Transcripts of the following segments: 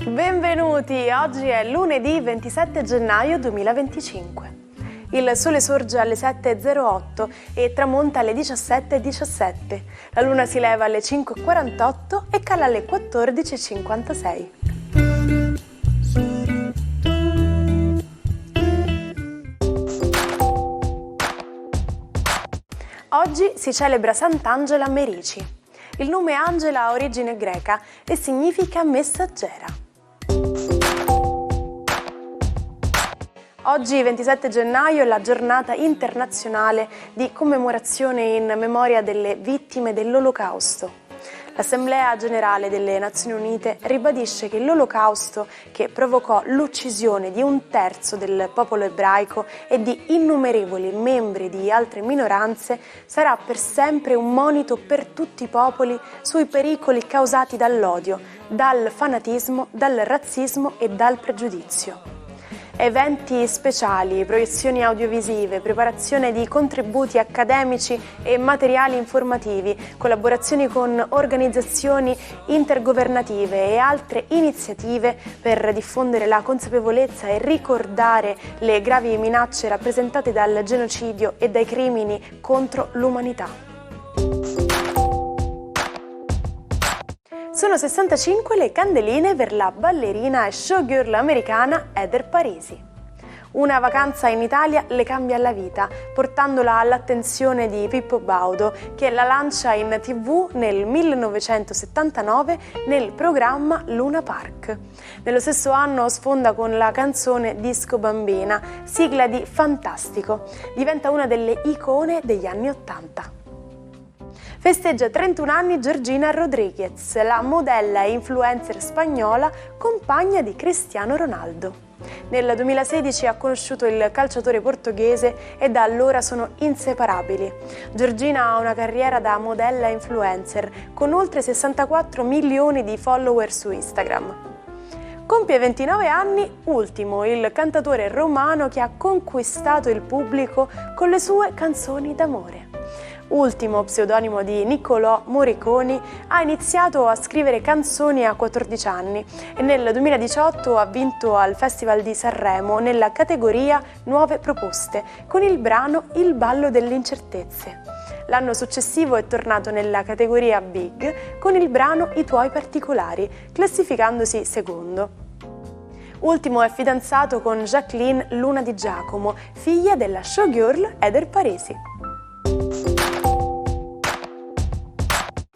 Benvenuti, oggi è lunedì 27 gennaio 2025. Il sole sorge alle 7:08 e tramonta alle 17:17. La luna si leva alle 5:48 e cala alle 14:56. Oggi si celebra Sant'Angela Merici. Il nome Angela ha origine greca e significa messaggera. Oggi, 27 gennaio, è la giornata internazionale di commemorazione in memoria delle vittime dell'Olocausto. L'Assemblea Generale delle Nazioni Unite ribadisce che l'Olocausto, che provocò l'uccisione di 1/3 del popolo ebraico e di innumerevoli membri di altre minoranze, sarà per sempre un monito per tutti i popoli sui pericoli causati dall'odio, dal fanatismo, dal razzismo e dal pregiudizio. Eventi speciali, proiezioni audiovisive, preparazione di contributi accademici e materiali informativi, collaborazioni con organizzazioni intergovernative e altre iniziative per diffondere la consapevolezza e ricordare le gravi minacce rappresentate dal genocidio e dai crimini contro l'umanità. Sono 65 le candeline per la ballerina e showgirl americana Heather Parisi. Una vacanza in Italia le cambia la vita, portandola all'attenzione di Pippo Baudo, che la lancia in TV nel 1979 nel programma Luna Park. Nello stesso anno sfonda con la canzone Disco Bambina, sigla di Fantastico. Diventa una delle icone degli anni '80. Festeggia 31 anni Georgina Rodríguez, la modella e influencer spagnola, compagna di Cristiano Ronaldo. Nel 2016 ha conosciuto il calciatore portoghese e da allora sono inseparabili. Georgina ha una carriera da modella e influencer, con oltre 64 milioni di follower su Instagram. Compie 29 anni Ultimo, il cantatore romano che ha conquistato il pubblico con le sue canzoni d'amore. Ultimo, pseudonimo di Niccolò Morricone, ha iniziato a scrivere canzoni a 14 anni e nel 2018 ha vinto al Festival di Sanremo nella categoria Nuove Proposte con il brano Il ballo delle incertezze. L'anno successivo è tornato nella categoria Big con il brano I tuoi particolari, classificandosi secondo. Ultimo è fidanzato con Jacqueline Luna Di Giacomo, figlia della showgirl Heather Parisi.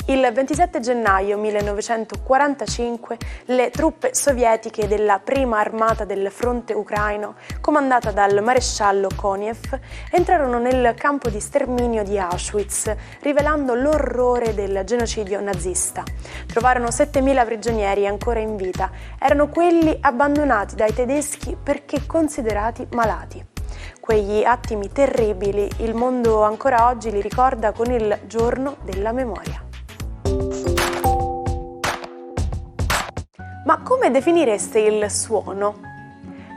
Il 27 gennaio 1945 le truppe sovietiche della prima armata del fronte ucraino, comandata dal maresciallo Konev, entrarono nel campo di sterminio di Auschwitz, rivelando l'orrore del genocidio nazista. Trovarono 7.000 prigionieri ancora in vita. Erano quelli abbandonati dai tedeschi perché considerati malati. Quegli attimi terribili il mondo ancora oggi li ricorda con il Giorno della Memoria. Ma come definireste il suono?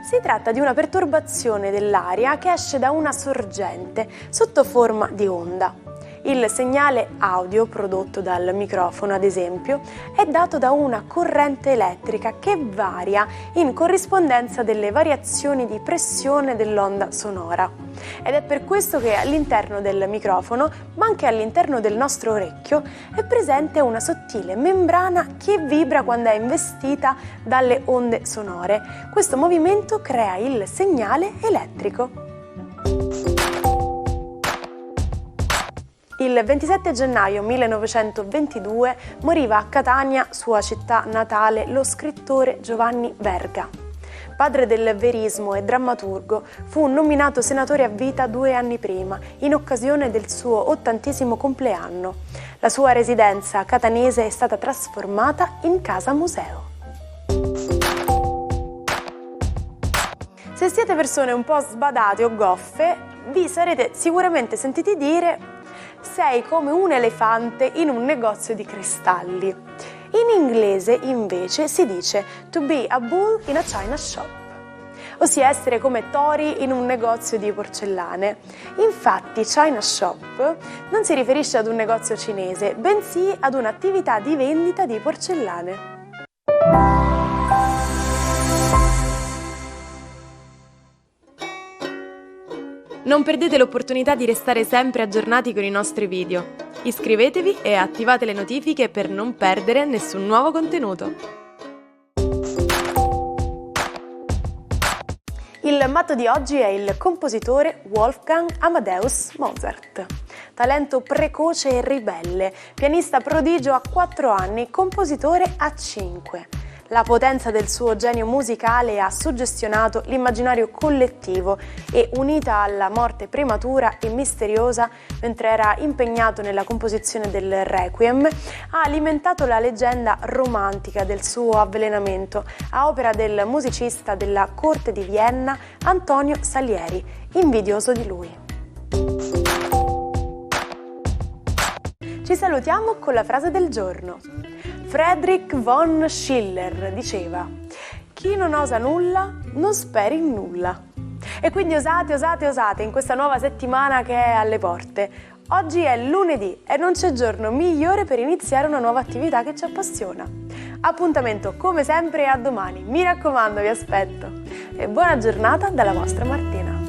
Si tratta di una perturbazione dell'aria che esce da una sorgente sotto forma di onda. Il segnale audio prodotto dal microfono, ad esempio, è dato da una corrente elettrica che varia in corrispondenza delle variazioni di pressione dell'onda sonora. Ed è per questo che all'interno del microfono, ma anche all'interno del nostro orecchio, è presente una sottile membrana che vibra quando è investita dalle onde sonore. Questo movimento crea il segnale elettrico. Il 27 gennaio 1922 moriva a Catania, sua città natale, lo scrittore Giovanni Verga. Padre del verismo e drammaturgo, fu nominato senatore a vita 2 anni prima, in occasione del suo 80° compleanno. La sua residenza catanese è stata trasformata in casa museo. Se siete persone un po' sbadate o goffe, vi sarete sicuramente sentiti dire: sei come un elefante in un negozio di cristalli. In inglese, invece, si dice to be a bull in a china shop. ossia essere come tori in un negozio di porcellane. Infatti China Shop non si riferisce ad un negozio cinese, bensì ad un'attività di vendita di porcellane. Non perdete l'opportunità di restare sempre aggiornati con i nostri video. Iscrivetevi e attivate le notifiche per non perdere nessun nuovo contenuto. Il matto di oggi è il compositore Wolfgang Amadeus Mozart. Talento precoce e ribelle, pianista prodigio a 4 anni, compositore a 5. La potenza del suo genio musicale ha suggestionato l'immaginario collettivo e, unita alla morte prematura e misteriosa mentre era impegnato nella composizione del Requiem, ha alimentato la leggenda romantica del suo avvelenamento a opera del musicista della corte di Vienna Antonio Salieri, invidioso di lui. Ci salutiamo con la frase del giorno. Friedrich von Schiller diceva: chi non osa nulla, non speri in nulla. E quindi osate in questa nuova settimana che è alle porte. Oggi è lunedì e non c'è giorno migliore per iniziare una nuova attività che ci appassiona. Appuntamento come sempre a domani, mi raccomando, vi aspetto. E buona giornata dalla vostra Martina.